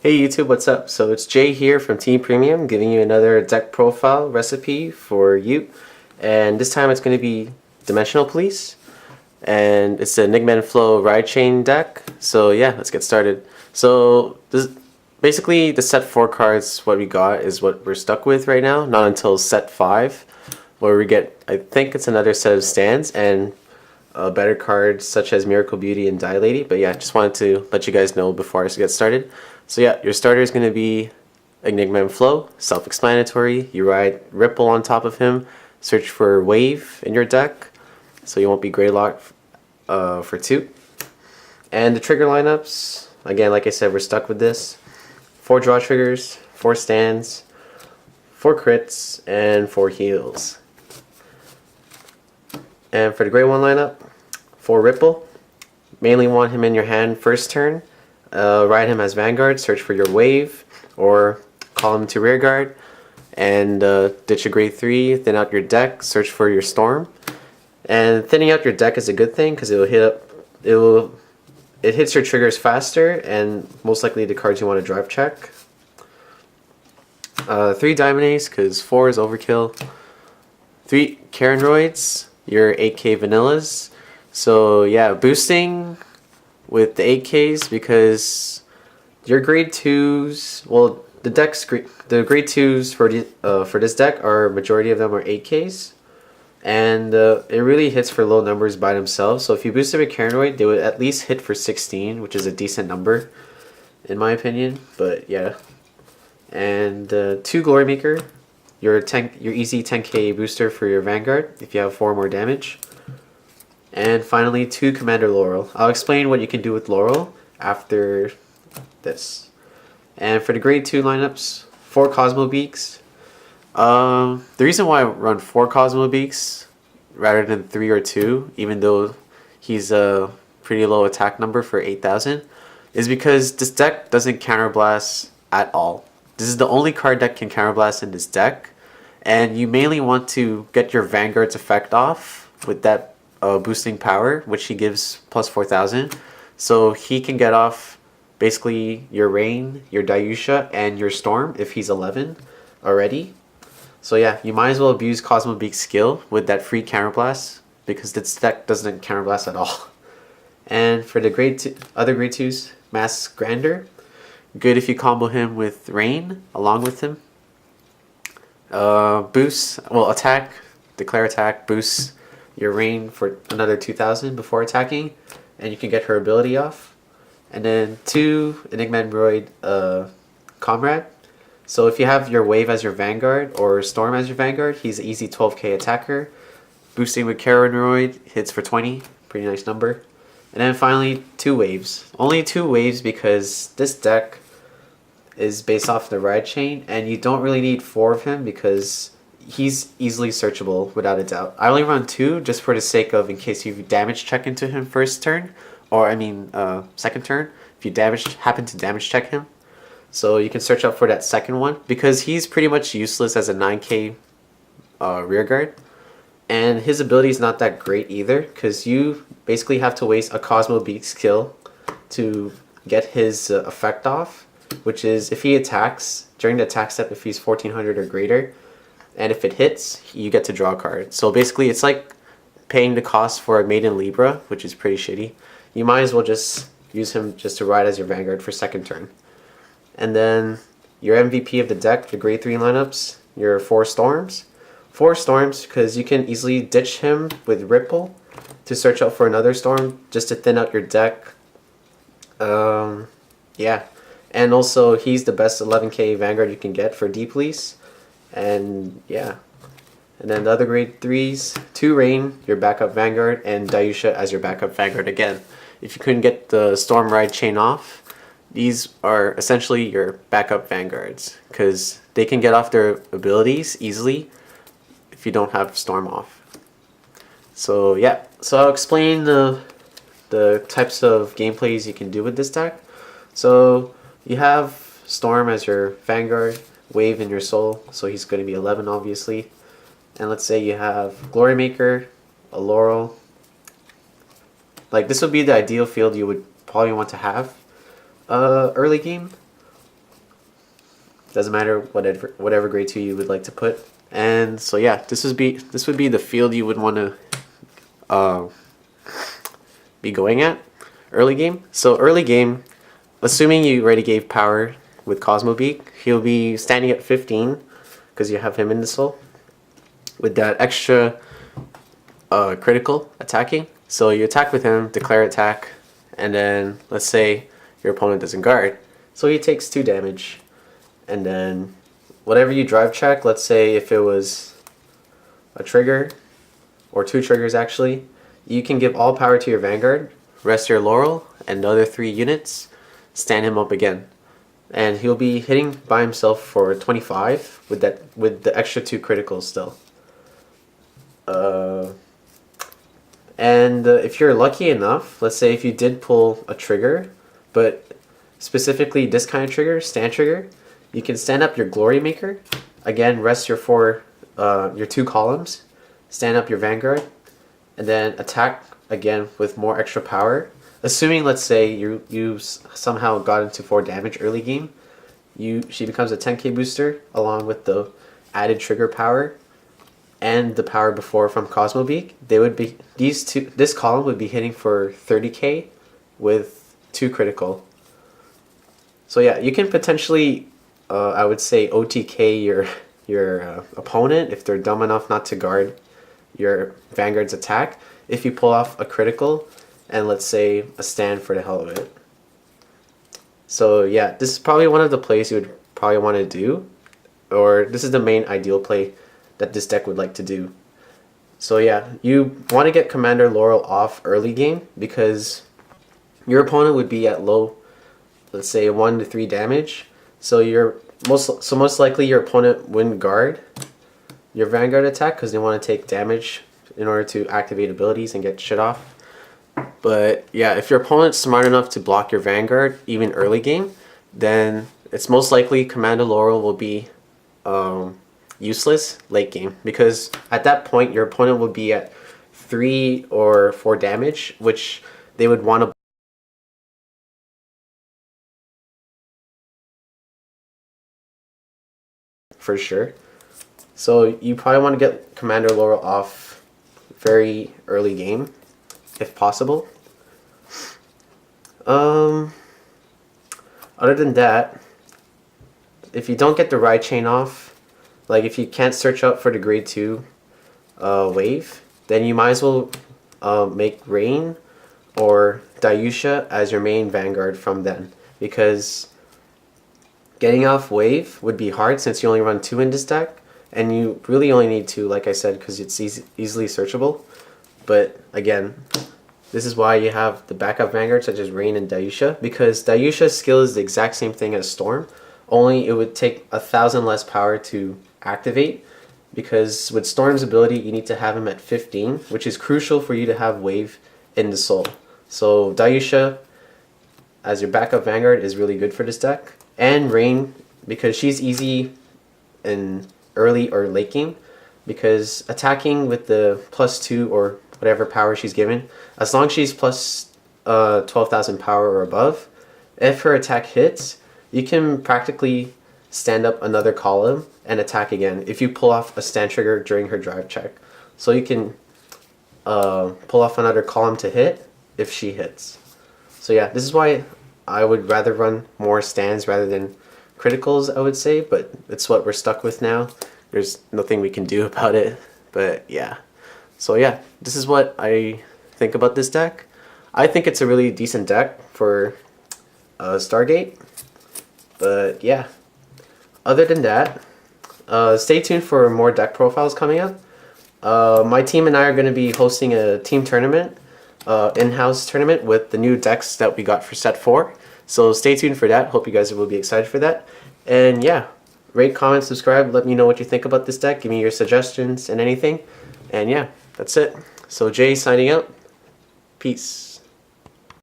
Hey YouTube, what's up? So it's Jay here from Team Premium giving you another deck profile recipe for you. And this time it's going to be Dimensional Police. And it's the Enigma and Flow Ride Chain deck. So yeah, let's get started. So this basically the set 4 cards what we got is what we're stuck with right now. Not until set 5 where we get, I think it's another set of stands and better cards such as Miracle Beauty and Die Lady. But yeah, just wanted to let you guys know before I get started. So yeah, your starter is going to be Enigma and Flow, self-explanatory. You ride Ripple on top of him, search for Wave in your deck, so you won't be Greylock for 2. And the trigger lineups, again, like I said, we're stuck with this. 4 draw triggers, 4 stands, 4 crits, and 4 heals. And for the Grey 1 lineup, 4 Ripple. Mainly want him in your hand first turn. Ride him as Vanguard, search for your Wave, or call him to Rearguard, and ditch a grade 3, thin out your deck, search for your Storm. And thinning out your deck is a good thing because it hits your triggers faster and most likely the cards you want to drive check. 3 Diamond Ace because 4 is overkill. 3 Carandroids, your 8k vanillas. So yeah, boosting with the 8Ks because your grade 2s, well, the grade 2s for this deck are majority of them are 8Ks, and it really hits for low numbers by themselves. So if you boost them with Caranoid, they would at least hit for 16, which is a decent number in my opinion. But yeah, and 2 Glory Maker, your easy 10k booster for your Vanguard if you have 4 more damage. And finally, 2 Commander Laurel. I'll explain what you can do with Laurel after this. And for the grade 2 lineups, 4 Cosmo Beaks. The reason why I run 4 Cosmo Beaks rather than 3 or 2, even though he's a pretty low attack number for 8,000, is because this deck doesn't counterblast at all. This is the only card that can counterblast in this deck, and you mainly want to get your Vanguard's effect off with that boosting power, which he gives plus 4,000. So he can get off basically your Rain, your Dayusha, and your Storm if he's 11 already. So yeah, you might as well abuse Cosmo Beak's skill with that free counterblast because this deck doesn't counterblast at all. And for the other grade 2s, Mass Grander. Good if you combo him with Rain along with him. Boost, well, attack, declare attack, boost your Rain for another 2,000 before attacking, and you can get her ability off. And then 2 Enigma Android Comrade. So if you have your Wave as your Vanguard or Storm as your Vanguard, he's an easy 12k attacker. Boosting with Caranoid, hits for 20, pretty nice number. And then finally 2 Waves. Only 2 Waves because this deck is based off the Ride Chain, and you don't really need 4 of him because he's easily searchable without a doubt. I only run 2 just for the sake of in case you damage check into him first turn, or I mean second turn, if you happen to damage check him. So you can search out for that second one because he's pretty much useless as a 9k rearguard, and his ability is not that great either because you basically have to waste a Cosmo Beak skill to get his effect off, which is if he attacks during the attack step if he's 1400 or greater, and if it hits, you get to draw a card. So basically, it's like paying the cost for a Maiden Libra, which is pretty shitty. You might as well just use him just to ride as your Vanguard for second turn. And then your MVP of the deck, the grade 3 lineups, your 4 Storms. 4 Storms because you can easily ditch him with Ripple to search out for another Storm just to thin out your deck. Yeah. And also, he's the best 11k Vanguard you can get for D-Police. And yeah, and then the other grade 3s, 2 Rain, your backup Vanguard, and Dayusha as your backup Vanguard again. If you couldn't get the Storm Ride Chain off, these are essentially your backup Vanguards because they can get off their abilities easily if you don't have Storm off. So yeah, so I'll explain the types of gameplays you can do with this deck. So you have Storm as your Vanguard, Wave in your Soul, so he's going to be 11 obviously. And let's say you have Glory Maker, a Laurel. Like this would be the ideal field you would probably want to have early game. Doesn't matter whatever grade 2 you would like to put. And so yeah, this would be the field you would want to be going at early game. So early game, assuming you already gave power with Cosmo Beak, he'll be standing at 15 because you have him in the soul with that extra critical attacking. So you attack with him, declare attack, and then let's say your opponent doesn't guard, so he takes 2 damage. And then whatever you drive check, let's say if it was a trigger or 2 triggers actually, you can give all power to your Vanguard, rest your Laurel, and the other 3 units, stand him up again. And he'll be hitting by himself for 25 with the extra 2 criticals still. And if you're lucky enough, let's say if you did pull a trigger, but specifically this kind of trigger, stand trigger, you can stand up your Glory Maker, again rest your 2 columns, stand up your Vanguard, and then attack again with more extra power. Assuming, let's say you somehow got into 4 damage early game, she becomes a 10k booster along with the added trigger power and the power before from Cosmo Beak. They would be this column would be hitting for 30k with 2 critical. So yeah, you can potentially I would say OTK your opponent if they're dumb enough not to guard your Vanguard's attack if you pull off a critical and let's say a stand for the hell of it. So yeah, this is probably one of the plays you would probably want to do, or this is the main ideal play that this deck would like to do. So yeah, you want to get Commander Laurel off early game because your opponent would be at low, let's say 1 to 3 damage. So most likely your opponent wouldn't guard your Vanguard attack because they want to take damage in order to activate abilities and get shit off. But yeah, if your opponent's smart enough to block your Vanguard even early game, then it's most likely Commander Laurel will be useless late game, because at that point your opponent will be at 3 or 4 damage, which they would want to for sure. So you probably want to get Commander Laurel off very early game if possible. Other than that, if you don't get the ride chain off, like if you can't search up for the grade 2 wave, then you might as well make Rain or Dayusha as your main Vanguard from then, because getting off wave would be hard since you only run 2 in this deck, and you really only need 2, like I said, because it's easily searchable. But again, this is why you have the backup Vanguard such as Rain and Dayusha, because Dayusha's skill is the exact same thing as Storm, only it would take 1,000 less power to activate, because with Storm's ability you need to have him at 15, which is crucial for you to have wave in the soul. So Dayusha as your backup Vanguard is really good for this deck. And Rain, because she's easy in early or late game, because attacking with the +2 or whatever power she's given, as long as she's plus 12,000 power or above, if her attack hits, you can practically stand up another column and attack again if you pull off a stand trigger during her drive check. So you can pull off another column to hit if she hits. So yeah, this is why I would rather run more stands rather than criticals, I would say, but it's what we're stuck with now. There's nothing we can do about it, but yeah. So yeah, this is what I think about this deck. I think it's a really decent deck for Stargate, but yeah. Other than that, stay tuned for more deck profiles coming up. My team and I are going to be hosting a team tournament, in-house tournament with the new decks that we got for set 4. So stay tuned for that. Hope you guys will be excited for that. And yeah, rate, comment, subscribe. Let me know what you think about this deck. Give me your suggestions and anything. And yeah, that's it. So Jay signing out. Peace.